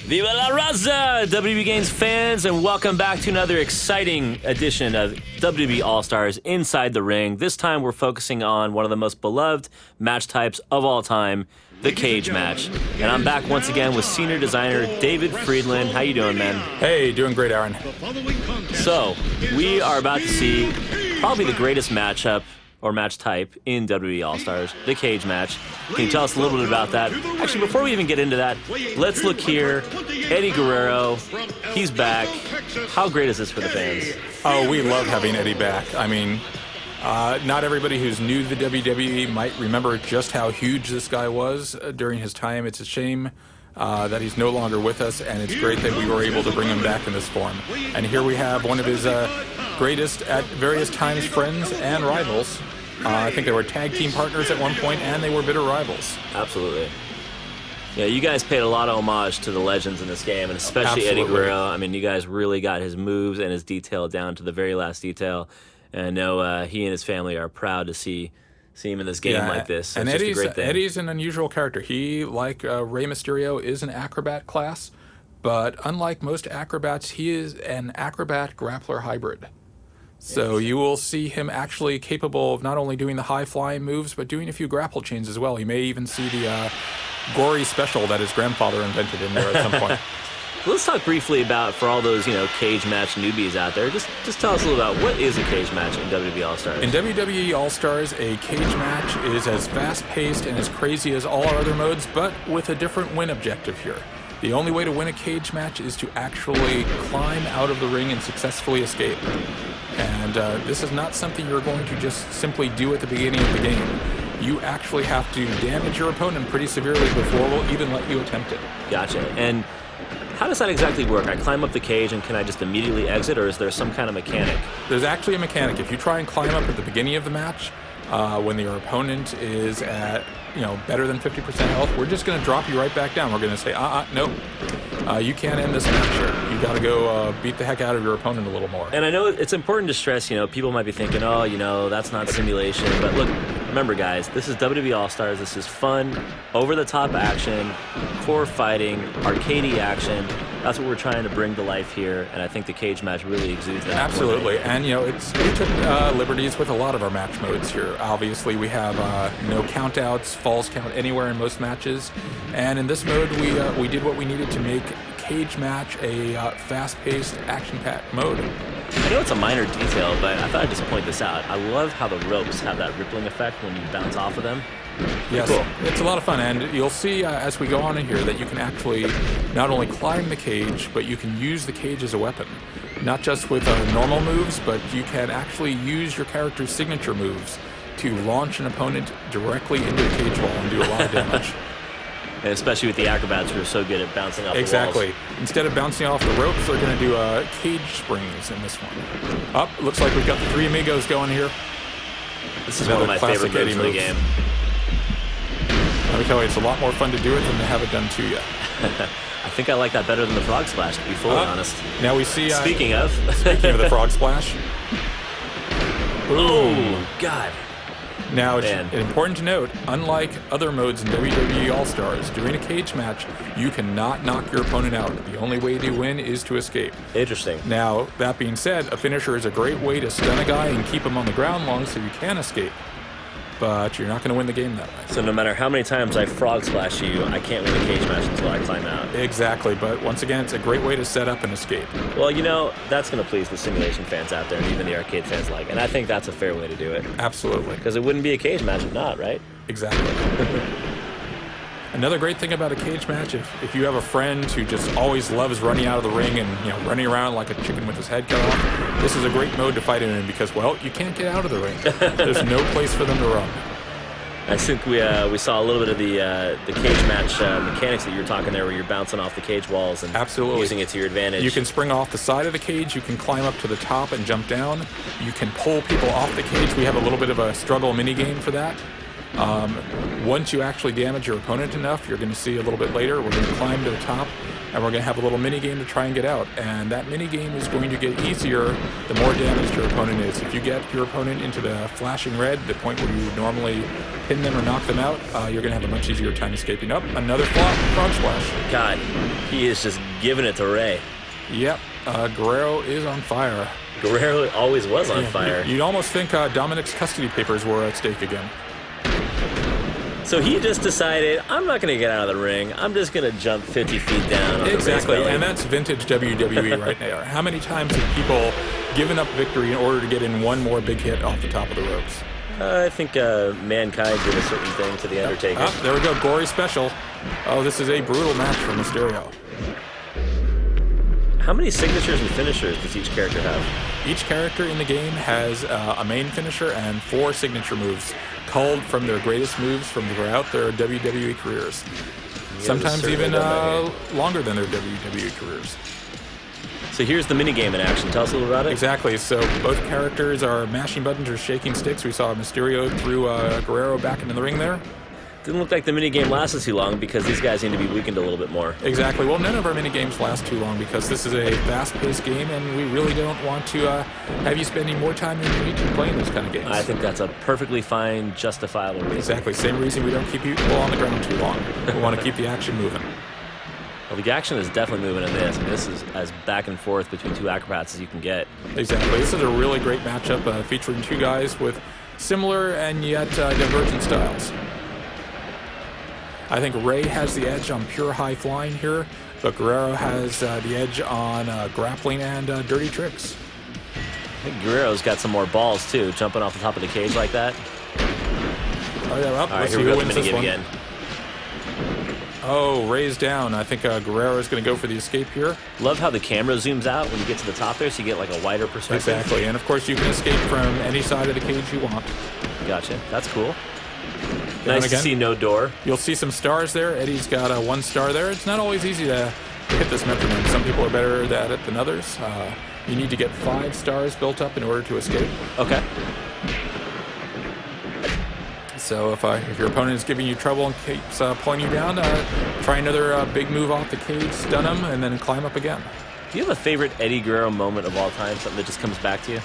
Viva la Raza, WWE Games fans, and welcome back to another exciting edition of WWE All-Stars Inside the Ring. This time we're focusing on one of the most beloved match types of all time, the cage match. And I'm back once again with senior designer David Friedland. How you doing, man? Hey, doing great, Aaron. So, we are about to see probably the greatest matchup or match type in WWE All-Stars, the cage match. Can you tell us a little bit about that? Actually, before we even get into that, let's look here. Eddie Guerrero, he's back. How great is this for the fans? Oh, we love having Eddie back. I mean, not everybody who's new to the WWE might remember just how huge this guy was during his time. It's a shame that he's no longer with us, and it's great that we were able to bring him back in this form. And here we have one of his greatest, at various times, friends and rivals. I think they were tag team partners at one point, and they were bitter rivals. Absolutely. Yeah, you guys paid a lot of homage to the legends in this game, and especially Absolutely. Eddie Guerrero. I mean, you guys really got his moves and his detail down to the very last detail. And I know he and his family are proud to see him in this game like this. So and it's just a great thing. Eddie's an unusual character. He, like Rey Mysterio, is an acrobat class, but unlike most acrobats, he is an acrobat grappler hybrid. So you will see him actually capable of not only doing the high-flying moves, but doing a few grapple chains as well. You may even see the gory special that his grandfather invented in there at some point. Let's talk briefly about, for all those, cage match newbies out there, just tell us a little about what is a cage match in WWE All-Stars. In WWE All-Stars, a cage match is as fast-paced and as crazy as all our other modes, but with a different win objective here. The only way to win a cage match is to actually climb out of the ring and successfully escape. And this is not something you're going to just simply do at the beginning of the game. You actually have to damage your opponent pretty severely before we'll even let you attempt it. Gotcha. And how does that exactly work? I climb up the cage and can I just immediately exit, or is there some kind of mechanic? There's actually a mechanic. If you try and climb up at the beginning of the match, when your opponent is at better than 50% health, we're just going to drop you right back down. We're going to say, nope. You can't end this match here. You got to go beat the heck out of your opponent a little more. And I know it's important to stress, people might be thinking, that's not simulation. But look, remember, guys, this is WWE All-Stars. This is fun, over-the-top action, core fighting, arcadey action. That's what we're trying to bring to life here, and I think the cage match really exudes that. Absolutely, and we took liberties with a lot of our match modes here. Obviously, we have no countouts, falls count anywhere in most matches, and in this mode, we did what we needed to make cage match a fast-paced, action-packed mode. I know it's a minor detail, but I thought I'd just point this out. I love how the ropes have that rippling effect when you bounce off of them. Yes, cool. It's a lot of fun, and you'll see as we go on in here that you can actually not only climb the cage, but you can use the cage as a weapon. Not just with normal moves, but you can actually use your character's signature moves to launch an opponent directly into the cage wall and do a lot of damage. And especially with the acrobats who are so good at bouncing off the walls. Exactly. Instead of bouncing off the ropes, they're going to do cage springs in this one. Looks like we've got the three amigos going here. This is one of my favorite moves in the game. Let me tell you, it's a lot more fun to do it than to have it done to you. I think I like that better than the frog splash, to be fully honest. Now we see... Speaking of the frog splash. Oh, God. Now, it's important to note, unlike other modes in WWE All-Stars, during a cage match, you cannot knock your opponent out. The only way to win is to escape. Interesting. Now, that being said, a finisher is a great way to stun a guy and keep him on the ground long so you can escape. But you're not going to win the game that way. So no matter how many times I frog splash you, I can't win the cage match until I climb out. Exactly, but once again, it's a great way to set up and escape. Well, that's going to please the simulation fans out there and even the arcade fans alike. And I think that's a fair way to do it. Absolutely. Because it wouldn't be a cage match if not, right? Exactly. Another great thing about a cage match, if you have a friend who just always loves running out of the ring and running around like a chicken with his head cut off, this is a great mode to fight in because, well, you can't get out of the ring. There's no place for them to run. I think we saw a little bit of the cage match mechanics that you were talking there, where you're bouncing off the cage walls and using it to your advantage. You can spring off the side of the cage. You can climb up to the top and jump down. You can pull people off the cage. We have a little bit of a struggle mini game for that. Once you actually damage your opponent enough, you're going to see a little bit later, we're going to climb to the top and we're going to have a little mini game to try and get out. And that mini game is going to get easier the more damaged your opponent is. If you get your opponent into the flashing red, the point where you normally pin them or knock them out, you're going to have a much easier time escaping. Up, another frog splash. God, he is just giving it to Ray. Yep, Guerrero is on fire. Guerrero always was on fire. You'd almost think Dominic's custody papers were at stake again. So he just decided, I'm not going to get out of the ring. I'm just going to jump 50 feet down. On Exactly, the and that's vintage WWE right there. How many times have people given up victory in order to get in one more big hit off the top of the ropes? I think Mankind did a certain thing to The Undertaker. Oh, there we go, gory special. Oh, this is a brutal match for Mysterio. How many signatures and finishers does each character have? Each character in the game has a main finisher and 4 signature moves, culled from their greatest moves from throughout their WWE careers. Sometimes even longer than their WWE careers. So here's the minigame in action. Tell us a little about it. Exactly. So both characters are mashing buttons or shaking sticks. We saw Mysterio threw Guerrero back into the ring there. Didn't look like the minigame lasted too long because these guys need to be weakened a little bit more. Exactly. Well, none of our minigames last too long because this is a fast-paced game, and we really don't want to have you spending more time than you need to playing those kind of games. I think that's a perfectly fine, justifiable reason. Exactly. Same reason we don't keep people on the ground too long. We want to keep the action moving. Well, the action is definitely moving in this. I mean, this is as back and forth between two acrobats as you can get. Exactly. This is a really great matchup featuring two guys with similar and yet divergent styles. I think Ray has the edge on pure high flying here, but Guerrero has the edge on grappling and dirty tricks. I think Guerrero's got some more balls, too, jumping off the top of the cage like that. Oh, yeah, well, all right, let's here see we who go with wins the this minigame one. again. Oh, Ray's down. I think Guerrero is going to go for the escape here. Love how the camera zooms out when you get to the top there, so you get like a wider perspective. Exactly, and of course you can escape from any side of the cage you want. Gotcha. That's cool. Down Nice again. to see no door. You'll see some stars there. Eddie's got a 1 star there. It's not always easy to hit this metronome. Some people are better at it than others. You need to get 5 stars built up in order to escape. Okay. So if your opponent is giving you trouble and keeps pulling you down, try another big move off the cage, stun them, and then climb up again. Do you have a favorite Eddie Guerrero moment of all time? Something that just comes back to you?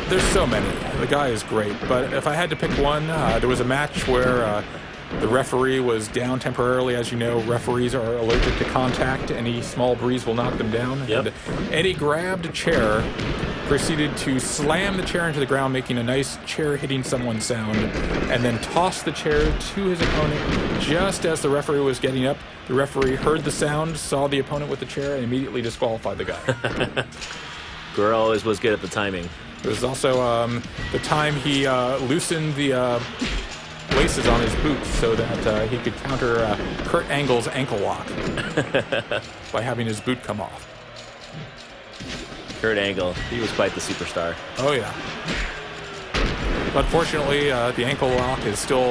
There's so many. The guy is great. But if I had to pick one, there was a match where the referee was down temporarily. As you know, referees are allergic to contact. Any small breeze will knock them down. Yep. And Eddie grabbed a chair, proceeded to slam the chair into the ground, making a nice chair hitting someone sound, and then tossed the chair to his opponent just as the referee was getting up. The referee heard the sound, saw the opponent with the chair, and immediately disqualified the guy. Guerrero always was good at the timing. It was also the time he loosened the laces on his boots so that he could counter Kurt Angle's ankle lock by having his boot come off. Kurt Angle, he was quite the superstar. Oh, yeah. But fortunately, the ankle lock is still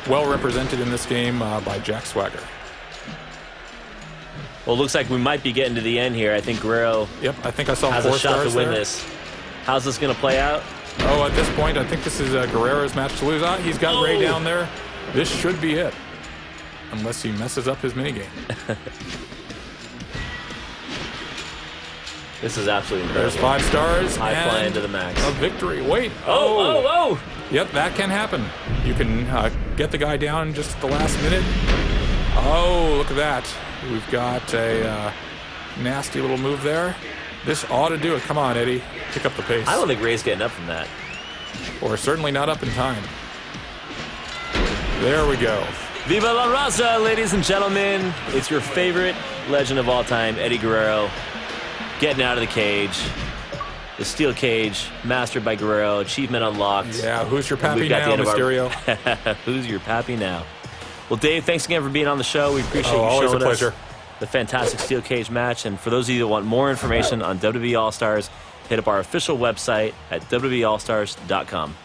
well represented in this game by Jack Swagger. Well, it looks like we might be getting to the end here. I think Guerrero Yep, I think I saw has 4 a shot stars to win there. this. How's this going to play out? Oh, at this point, I think this is Guerrero's match to lose. He's got Ray down there. This should be it. Unless he messes up his minigame. This is absolutely incredible. There's 5 stars. High and flying to the max. A victory. Wait. Oh! Yep, that can happen. You can get the guy down just at the last minute. Oh, look at that. We've got a nasty little move there. This ought to do it. Come on, Eddie. Pick up the pace. I don't think Ray's getting up from that. Or certainly not up in time. There we go. Viva la Raza, ladies and gentlemen. It's your favorite legend of all time, Eddie Guerrero, getting out of the cage. The steel cage, mastered by Guerrero, achievement unlocked. Yeah, who's your We've pappy got now, the end of Mysterio? Who's your pappy now? Well, Dave, thanks again for being on the show. We appreciate you always showing a pleasure. us the fantastic steel cage match. And for those of you that want more information on WWE All-Stars, hit up our official website at WWEAllstars.com.